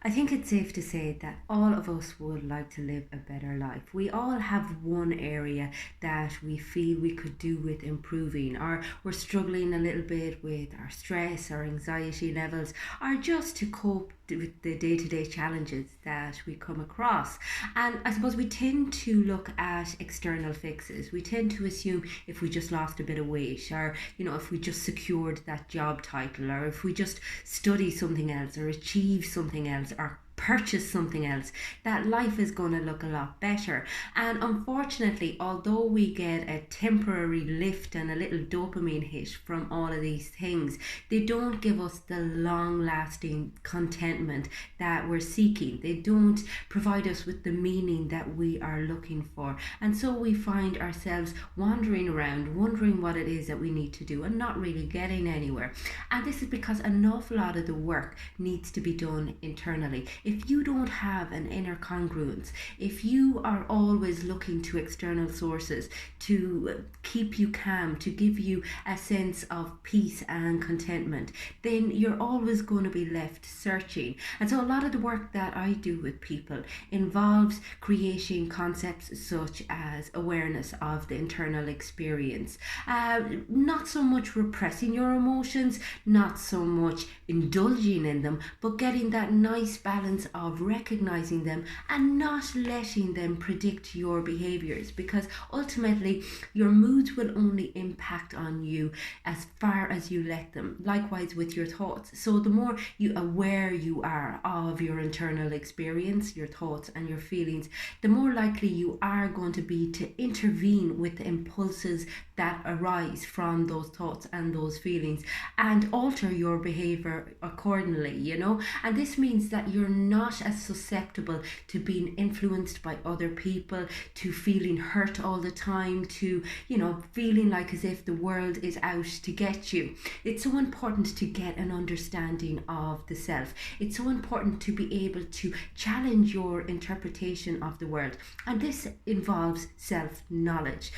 I think it's safe to say that all of us would like to live a better life. We all have one area that we feel we could do with improving, or we're struggling a little bit with our stress or anxiety levels, or just to cope with the day to day challenges that we come across. And I suppose we tend to look at external fixes. We tend to assume if we just lost a bit of weight, or, if we just secured that job title, or if we just study something else, or achieve something else, or purchase something else, that life is going to look a lot better. And unfortunately, although we get a temporary lift and a little dopamine hit from all of these things, they don't give us the long lasting contentment that we're seeking. They don't provide us with the meaning that we are looking for. And so we find ourselves wandering around, wondering what it is that we need to do and not really getting anywhere. And this is because an awful lot of the work needs to be done internally. If you don't have an inner congruence, if you are always looking to external sources to keep you calm, to give you a sense of peace and contentment, then you're always going to be left searching. And so a lot of the work that I do with people involves creating concepts such as awareness of the internal experience. Not so much repressing your emotions, not so much indulging in them, but getting that nice balance of recognizing them and not letting them predict your behaviors, because ultimately your moods will only impact on you as far as you let them. Likewise with your thoughts. So the more aware you are of your internal experience, your thoughts and your feelings, the more likely you are going to be to intervene with the impulses that arise from those thoughts and those feelings and alter your behavior accordingly. And this means that you're not as susceptible to being influenced by other people, to feeling hurt all the time, to feeling like as if the world is out to get you. It's so important to get an understanding of the self. It's so important to be able to challenge your interpretation of the world, and this involves self-knowledge.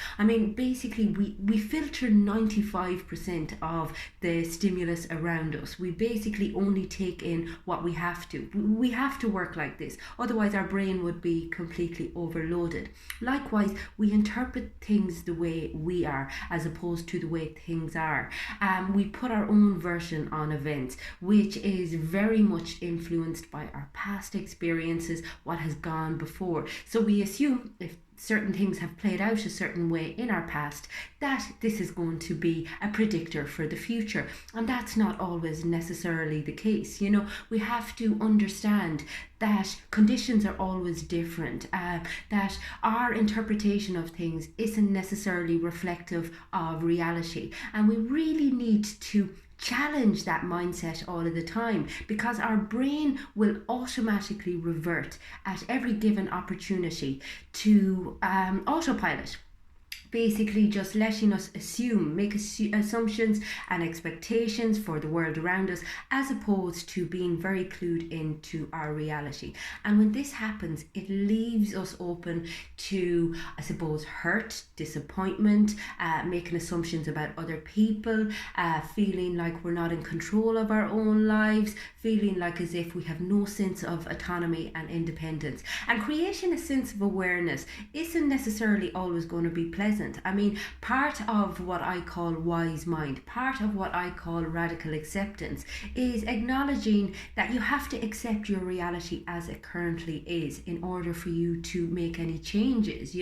Basically we filter 95% of the stimulus around us. We basically only take in what we have to. We have to work like this, otherwise our brain would be completely overloaded. Likewise, we interpret things the way we are as opposed to the way things are. We put our own version on events, which is very much influenced by our past experiences, what has gone before. So we assume if certain things have played out a certain way in our past, that this is going to be a predictor for the future. And that's not always necessarily the case. We have to understand that conditions are always different, that our interpretation of things isn't necessarily reflective of reality. And we really need to challenge that mindset all of the time, because our brain will automatically revert at every given opportunity to autopilot, basically just letting us make assumptions and expectations for the world around us, as opposed to being very clued into our reality. And when this happens, it leaves us open to, I suppose, hurt, disappointment, making assumptions about other people, feeling like we're not in control of our own lives, feeling like as if we have no sense of autonomy and independence. And creating a sense of awareness isn't necessarily always going to be pleasant. Part of what I call wise mind, part of what I call radical acceptance, is acknowledging that you have to accept your reality as it currently is in order for you to make any changes,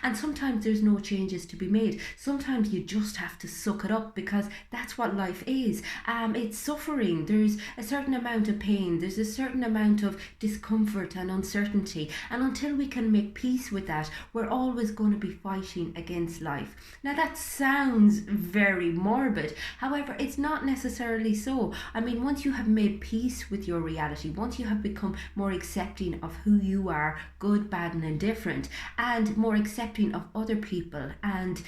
and sometimes there's no changes to be made. Sometimes you just have to suck it up, because that's what life is. It's suffering. There's a certain amount of pain, there's a certain amount of discomfort and uncertainty, and until we can make peace with that, we're always going to be fighting against life. Now that sounds very morbid, however it's not necessarily so. Once you have made peace with your reality, once you have become more accepting of who you are, good, bad and indifferent, and more accepting of other people and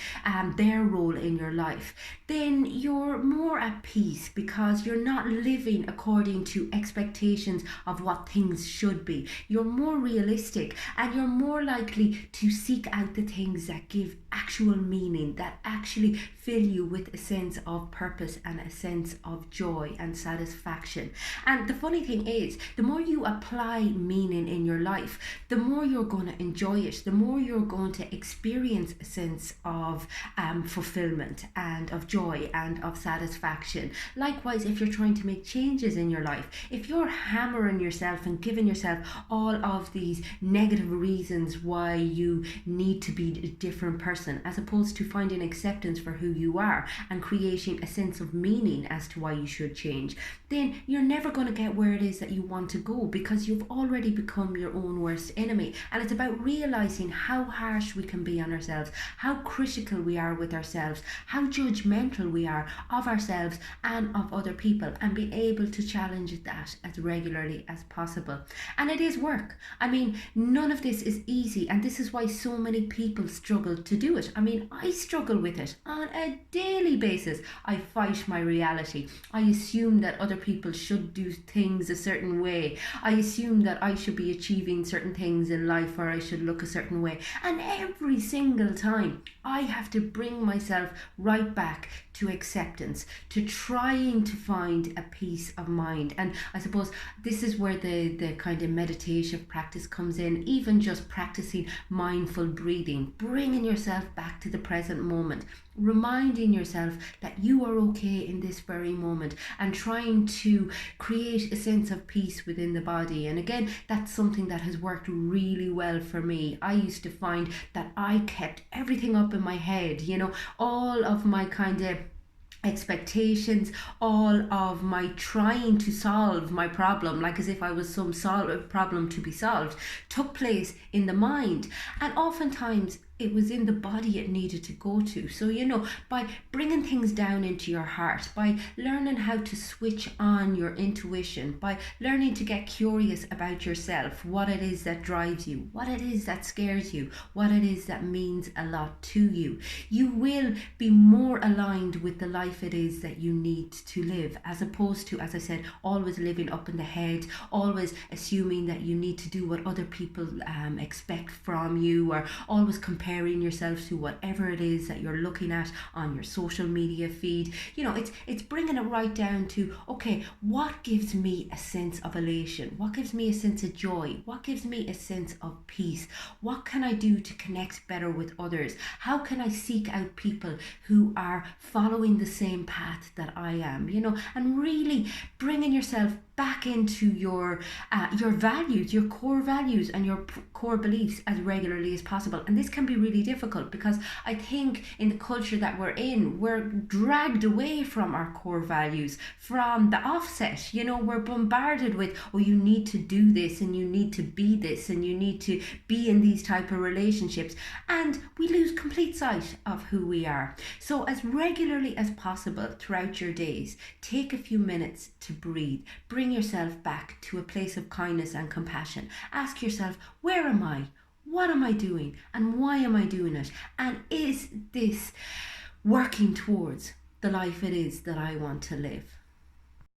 their role in your life, then you're more at peace, because you're not living according to expectations of what things should be. You're more realistic, and you're more likely to seek out the things that give actual meaning, that actually fill you with a sense of purpose and a sense of joy and satisfaction. And the funny thing is, the more you apply meaning in your life, the more you're going to enjoy it, the more you're going to experience a sense of fulfillment and of joy and of satisfaction. Likewise, if you're trying to make changes in your life, if you're hammering yourself and giving yourself all of these negative reasons why you need to be a different person, as opposed to finding acceptance for who you are and creating a sense of meaning as to why you should change, then you're never going to get where it is that you want to go, because you've already become your own worst enemy. And it's about realizing how harsh we can be on ourselves, how critical we are with ourselves, how judgmental we are of ourselves and of other people, and being able to challenge that as regularly as possible. And it is work. I mean, none of this is easy, and this is why so many people struggle to do it. I mean, I struggle with it on a daily basis. I fight my reality. I assume that other people should do things a certain way. I assume that I should be achieving certain things in life, or I should look a certain way. And every single time I have to bring myself right back to acceptance, to trying to find a peace of mind. And I suppose this is where the kind of meditative practice comes in, even just practicing mindful breathing, bringing yourself back to the present moment, reminding yourself that you are okay in this very moment, and trying to create a sense of peace within the body. And again, that's something that has worked really well for me. I used to find that I kept everything up in my head, all of my kind of expectations, all of my trying to solve my problem, like as if I was some problem to be solved, took place in the mind. And oftentimes it was in the body it needed to go to. So, by bringing things down into your heart, by learning how to switch on your intuition, by learning to get curious about yourself, what it is that drives you, what it is that scares you, what it is that means a lot to you, you will be more aligned with the life it is that you need to live, as opposed to, as I said, always living up in the head, always assuming that you need to do what other people expect from you, or always comparing yourself to whatever it is that you're looking at on your social media feed. It's bringing it right down to, okay, what gives me a sense of elation? What gives me a sense of joy? What gives me a sense of peace? What can I do to connect better with others? How can I seek out people who are following the same path that I am? And really bringing yourself back into your values, your core values and your core beliefs as regularly as possible. And this can be really difficult, because I think in the culture that we're in, we're dragged away from our core values from the offset. We're bombarded with, oh, you need to do this, and you need to be this, and you need to be in these type of relationships, and we lose complete sight of who we are. So as regularly as possible throughout your days, take a few minutes to breathe. Bring yourself back to a place of kindness and compassion. Ask yourself, where am I? What am I doing? And why am I doing it? And is this working towards the life it is that I want to live?